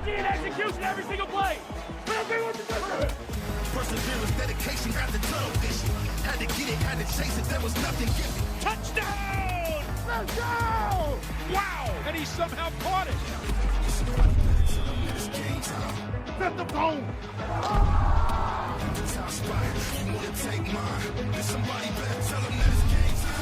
energy and execution every single play. Perseverance, dedication, got the tunnel vision. Had to get it, had to chase it, there was nothing given. Touchdown! Let's go! Wow! And he somehow caught it. It's game time. Set the phone. Top spot, you wanna take mine. There's somebody better tell them that it's game time.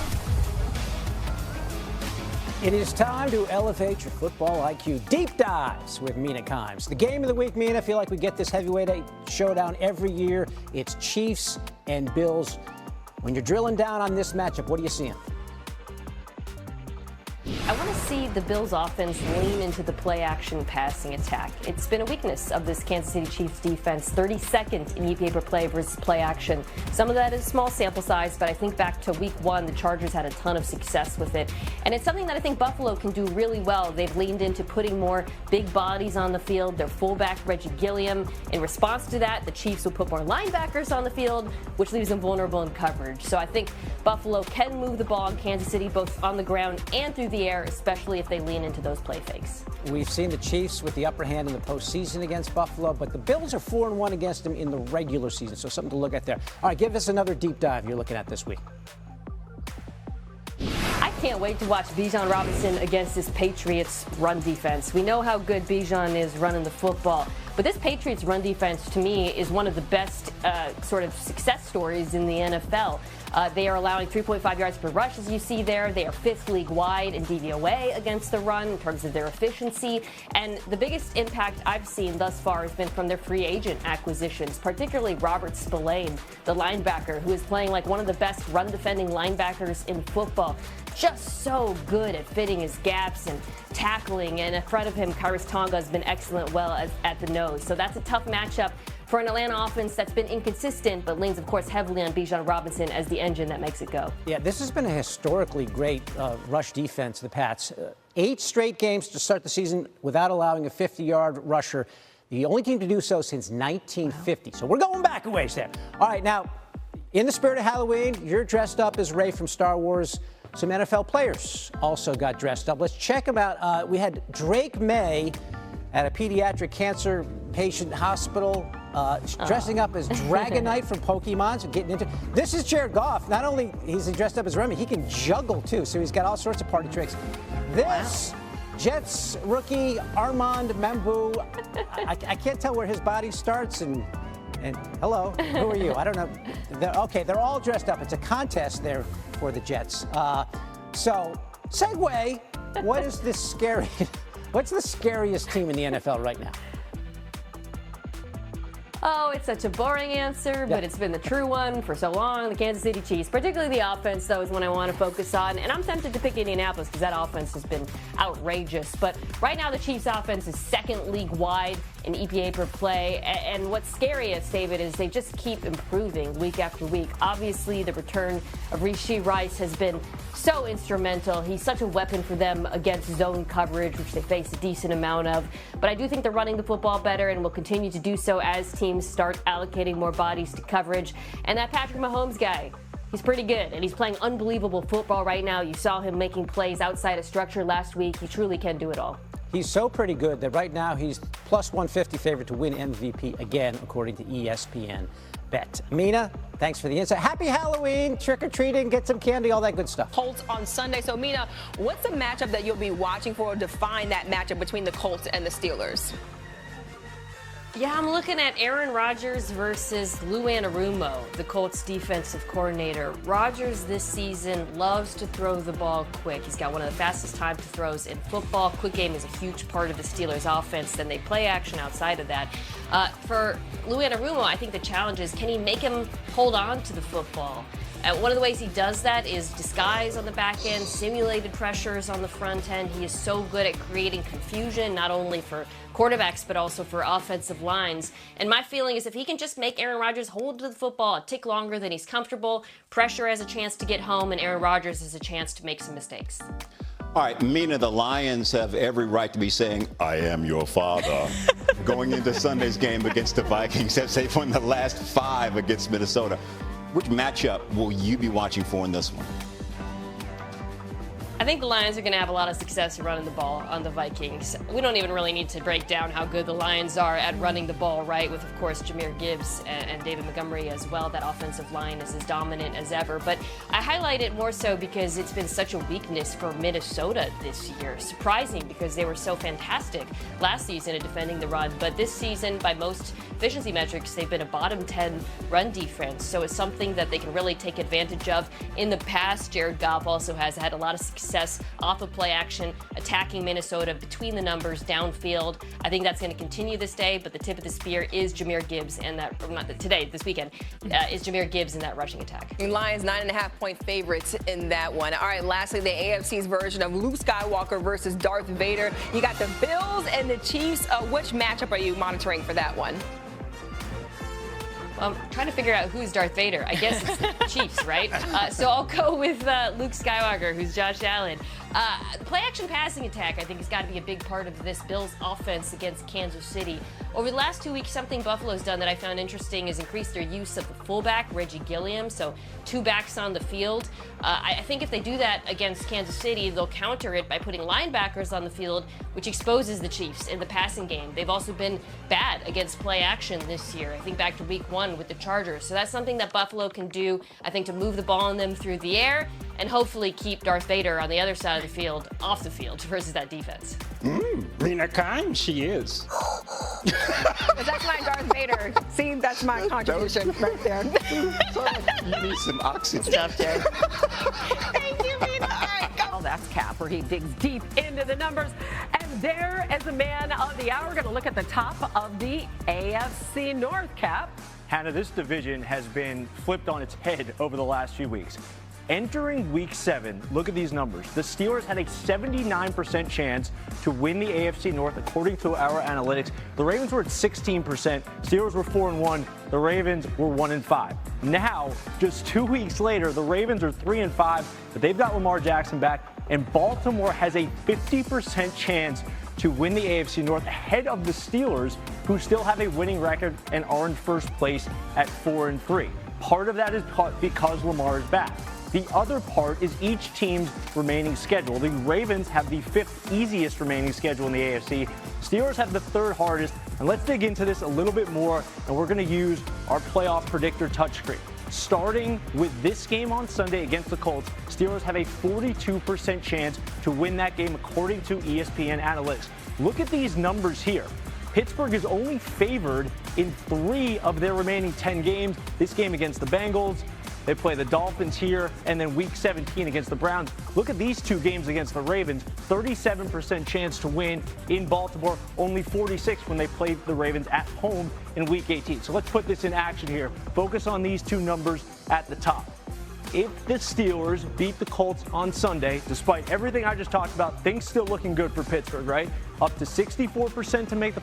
It is time to elevate your football IQ. Deep dives with Mina Kimes. The game of the week, Mina. I feel like we get this heavyweight showdown every year. It's Chiefs and Bills. When you're drilling down on this matchup, what are you seeing? I want to see the Bills offense lean into the play-action passing attack. It's been a weakness of this Kansas City Chiefs defense, 32nd in EPA per play versus play-action. Some of that is small sample size, but I think back to week one, the Chargers had a ton of success with it. And it's something that I think Buffalo can do really well. They've leaned into putting more big bodies on the field. Their fullback, Reggie Gilliam. In response to that, the Chiefs will put more linebackers on the field, which leaves them vulnerable in coverage. So I think Buffalo can move the ball in Kansas City, both on the ground and through the air, especially if they lean into those play fakes. We've seen the Chiefs with the upper hand in the postseason against Buffalo, but the Bills are 4-1 against them in the regular season, so something to look at there. All right, give us another deep dive you're looking at this week. I can't wait to watch Bijan Robinson against this Patriots run defense. We know how good Bijan is running the football, but this Patriots run defense, to me, is one of the best sort of success stories in the NFL. They are allowing 3.5 yards per rush, as you see there. They are 5th league-wide in DVOA against the run in terms of their efficiency. And the biggest impact I've seen thus far has been from their free agent acquisitions, particularly Robert Spillane, the linebacker, who is playing like one of the best run-defending linebackers in football. Just so good at fitting his gaps and tackling. And in front of him, Kairos Tonga has been excellent at the nose. So that's a tough matchup for an Atlanta offense that's been inconsistent, but leans, of course, heavily on Bijan Robinson as the engine that makes it go. Yeah, this has been a historically great rush defense, the Pats. 8 straight games to start the season without allowing a 50-yard rusher. The only team to do so since 1950. So we're going back a ways there. All right, now, in the spirit of Halloween, you're dressed up as Rey from Star Wars. Some NFL players also got dressed up. Let's check them out. We had Drake May at a pediatric cancer patient hospital, dressing up as Dragonite from Pokemon, so getting into. This is Jared Goff. Not only is he dressed up as Remy, he can juggle too, so he's got all sorts of party tricks. This Jets rookie Armand Membu, I can't tell where his body starts and hello, who are you? I don't know. They're all dressed up. It's a contest there for the Jets. So, segue. What is this scary? What's the scariest team in the NFL right now? Oh, it's such a boring answer, but it's been the true one for so long. The Kansas City Chiefs, particularly the offense, though, is one I want to focus on. And I'm tempted to pick Indianapolis because that offense has been outrageous. But right now, the Chiefs' offense is 2nd league-wide in EPA per play. And what's scariest, David, is they just keep improving week after week. Obviously, the return of Rashee Rice has been so instrumental. He's such a weapon for them against zone coverage, which they face a decent amount of. But I do think they're running the football better and will continue to do so as teams start allocating more bodies to coverage. And that Patrick Mahomes guy, he's pretty good, and he's playing unbelievable football right now. You saw him making plays outside of structure last week. He truly can do it all. He's so pretty good that right now he's plus 150 favorite to win MVP again, according to ESPN Bet. Mina, thanks for the insight. Happy Halloween, trick-or-treating, get some candy, all that good stuff. Colts on Sunday. So, Mina, what's a matchup that you'll be watching for to define that matchup between the Colts and the Steelers? Yeah, I'm looking at Aaron Rodgers versus Lou Anarumo, the Colts defensive coordinator. Rodgers this season loves to throw the ball quick. He's got one of the fastest time to throws in football. Quick game is a huge part of the Steelers' offense. Then they play action outside of that. For Lou Anarumo, I think the challenge is, can he make him hold on to the football? One of the ways he does that is disguise on the back end, simulated pressures on the front end. He is so good at creating confusion, not only for quarterbacks, but also for offensive lines. And my feeling is if he can just make Aaron Rodgers hold to the football a tick longer than he's comfortable, pressure has a chance to get home, and Aaron Rodgers has a chance to make some mistakes. All right, Mina, the Lions have every right to be saying, I am your father, going into Sunday's game against the Vikings as they've won the last 5 against Minnesota. Which matchup will you be watching for in this one? I think the Lions are going to have a lot of success running the ball on the Vikings. We don't even really need to break down how good the Lions are at running the ball, right? With, of course, Jahmyr Gibbs and David Montgomery as well. That offensive line is as dominant as ever. But I highlight it more so because it's been such a weakness for Minnesota this year. Surprising because they were so fantastic last season at defending the run. But this season, by most efficiency metrics, they've been a bottom 10 run defense. So it's something that they can really take advantage of. In the past, Jared Goff also has had a lot of success off of play action, attacking Minnesota between the numbers downfield. I think that's going to continue this day, but the tip of the spear is Jahmyr Gibbs and that, this weekend, is Jahmyr Gibbs in that rushing attack. Lions 9.5-point favorites in that one. All right, lastly, the AFC's version of Luke Skywalker versus Darth Vader. You got the Bills and the Chiefs. Which matchup are you monitoring for that one? Well, I'm trying to figure out who's Darth Vader. I guess it's the Chiefs, right? So I'll go with Luke Skywalker, who's Josh Allen. Play-action passing attack, I think, has got to be a big part of this Bills offense against Kansas City. Over the last 2 weeks, something Buffalo's done that I found interesting is increase their use of the fullback, Reggie Gilliam, so 2 backs on the field. I think if they do that against Kansas City, they'll counter it by putting linebackers on the field, which exposes the Chiefs in the passing game. They've also been bad against play action this year. I think back to week 1 with the Chargers. So that's something that Buffalo can do, I think, to move the ball on them through the air and hopefully keep Darth Vader on the other side of the field, off the field, versus that defense. Rena Kime, she is. But that's my Darth Vader. See, that's my contribution right there. You need some oxygen. Thank you, Rena. All right, go. Well, that's Cap, where he digs deep into the numbers. And there is the man of the hour. We're going to look at the top of the AFC North, Cap. Hannah, this division has been flipped on its head over the last few weeks. Entering week 7, look at these numbers. The Steelers had a 79% chance to win the AFC North according to our analytics. The Ravens were at 16%. Steelers were 4-1. The Ravens were 1-5. Now, just 2 weeks later, the Ravens are 3-5, but they've got Lamar Jackson back, and Baltimore has a 50% chance to win the AFC North ahead of the Steelers, who still have a winning record and are in first place at 4-3. Part of that is because Lamar is back. The other part is each team's remaining schedule. The Ravens have the 5th easiest remaining schedule in the AFC. Steelers have the 3rd hardest. And let's dig into this a little bit more, and we're going to use our playoff predictor touchscreen. Starting with this game on Sunday against the Colts, Steelers have a 42% chance to win that game according to ESPN analytics. Look at these numbers here. Pittsburgh is only favored in 3 of their remaining 10 games. This game against the Bengals, they play the Dolphins here, and then week 17 against the Browns. Look at these 2 games against the Ravens. 37% chance to win in Baltimore, only 46 when they played the Ravens at home in week 18. So let's put this in action here. Focus on these 2 numbers at the top. If the Steelers beat the Colts on Sunday, despite everything I just talked about, things still looking good for Pittsburgh, right? Up to 64% to make the